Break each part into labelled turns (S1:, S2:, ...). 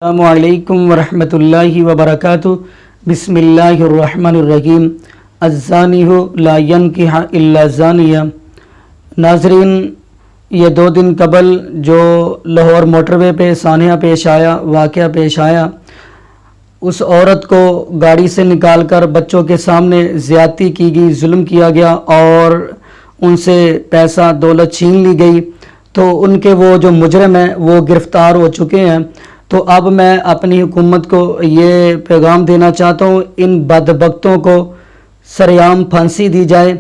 S1: अस्सलामुअलैकुम वरहमतुल्लाहि वबरकातुहू। बिस्मिल्लाहिर्रहमानिर्रहीम। अज़्ज़ानिहु ला यनकिह इल्ला ज़ानिया। नाज़रीन, ये 2 दिन कबल जो लाहौर मोटरवे पे सानिया पेश आया, वाक़या पेश आया, उस औरत को गाड़ी से निकाल कर बच्चों के सामने ज़्यादती की गई, जुल्म किया गया और उनसे पैसा दौलत छीन ली गई। तो उनके वो जो मुजरिम हैं वो गिरफ़्तार हो चुके हैं। तो अब मैं अपनी हुकूमत को ये पैगाम देना चाहता हूँ, इन बदबख्तों को सरेआम फांसी दी जाए,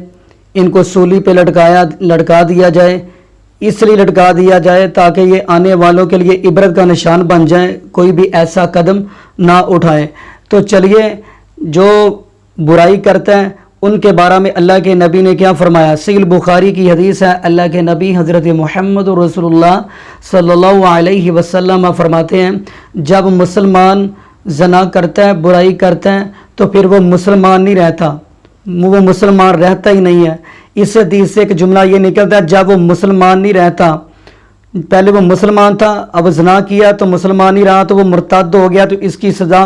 S1: इनको सूली पे लटका दिया जाए। इसलिए लटका दिया जाए ताकि ये आने वालों के लिए इबरत का निशान बन जाए, कोई भी ऐसा कदम ना उठाए। तो चलिए, जो बुराई करते हैं उनके बारे में अल्लाह के नबी ने क्या फरमाया। सहीह बुखारी की हदीस है। अल्लाह के नबी हज़रत मुहम्मद रसूलुल्लाह सल्लल्लाहु अलैहि वसल्लम फरमाते हैं, जब मुसलमान ज़ना करता है, बुराई करता है, तो फिर वो मुसलमान नहीं रहता, वो मुसलमान रहता ही नहीं है। इस हदीस से एक जुमला ये निकलता है, जब वो मुसलमान नहीं रहता, पहले वो मुसलमान था, अब ज़ना किया तो मुसलमान नहीं रहा, तो वो मुर्तद हो गया, तो इसकी सज़ा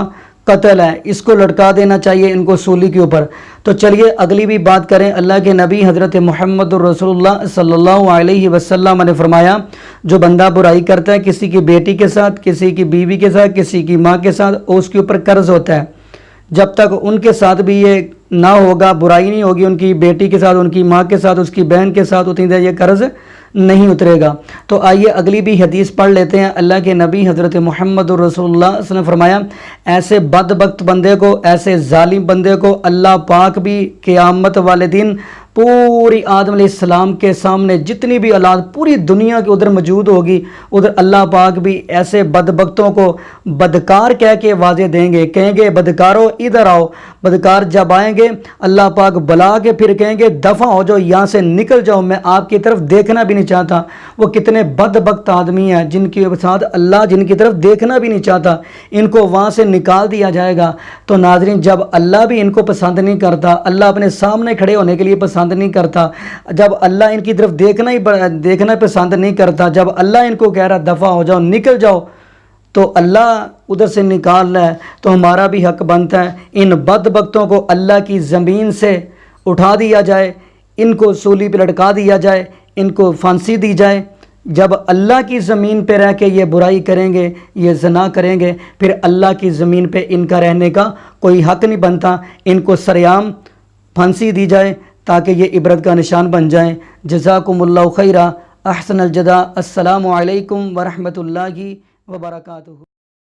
S1: कत्ल है, इसको लटका देना चाहिए, इनको सूली के ऊपर। तो चलिए अगली भी बात करें। अल्लाह के नबी हज़रत मुहम्मद रसूलुल्लाह सल्लल्लाहु अलैहि वसल्लम ने फरमाया, जो बंदा बुराई करता है किसी की बेटी के साथ, किसी की बीवी के साथ, किसी की माँ के साथ, और उसके ऊपर कर्ज होता है, जब तक उनके साथ भी ये ना होगा, बुराई नहीं होगी उनकी बेटी के साथ, उनकी माँ के साथ, उसकी बहन के साथ, उतनी देर ये कर्ज नहीं उतरेगा। तो आइए अगली भी हदीस पढ़ लेते हैं। अल्लाह के नबी हज़रत मुहम्मद रसूलुल्लाह सल्लल्लाहु अलैहि वसल्लम ने फरमाया, ऐसे बदबख्त बंदे को, ऐसे जालिम बंदे को अल्लाह पाक भी क़यामत वाले दिन पूरी आदम अलैहिस्सलाम के सामने जितनी भी औलाद पूरी दुनिया के उधर मौजूद होगी, उधर अल्लाह पाक भी ऐसे बदबख्तों को बदकार कह के वाजे देंगे, कहेंगे बदकारो इधर आओ। बदकार जब आएंगे अल्लाह पाक बुला के फिर कहेंगे दफ़ा हो जाओ, यहाँ से निकल जाओ, मैं आपकी तरफ देखना भी नहीं चाहता। वो कितने बदबख्त आदमी हैं जिनके साथ अल्लाह जिनकी तरफ देखना भी नहीं चाहता, इनको वहाँ से निकाल दिया जाएगा। तो नाज़रीन, जब अल्लाह भी इनको पसंद नहीं करता, अल्लाह अपने सामने खड़े होने के लिए पसंद नहीं करता, जब अल्लाह इनकी तरफ देखना पसंद नहीं करता, जब अल्लाह इनको कह रहा दफ़ा हो जाओ, निकल जाओ, तो अल्लाह उधर से निकाल रहा है, तो हमारा भी हक बनता है इन बदबख्तों को अल्लाह की ज़मीन से उठा दिया जाए, इनको सूली पर लटका दिया जाए, इनको फांसी दी जाए। जब अल्लाह की ज़मीन पे रह के ये बुराई करेंगे, ये ज़ना करेंगे, फिर अल्लाह की ज़मीन पे इनका रहने का कोई हक़ नहीं बनता। इनको सरेआम फांसी दी जाए ताकि ये इबरत का निशान बन जाएँ। जज़ाकुमुल्लाहु खैरा, अहसनल जज़ा। अस्सलामु अलैकुम वरहमतुल्लाहि वबरकातुहू।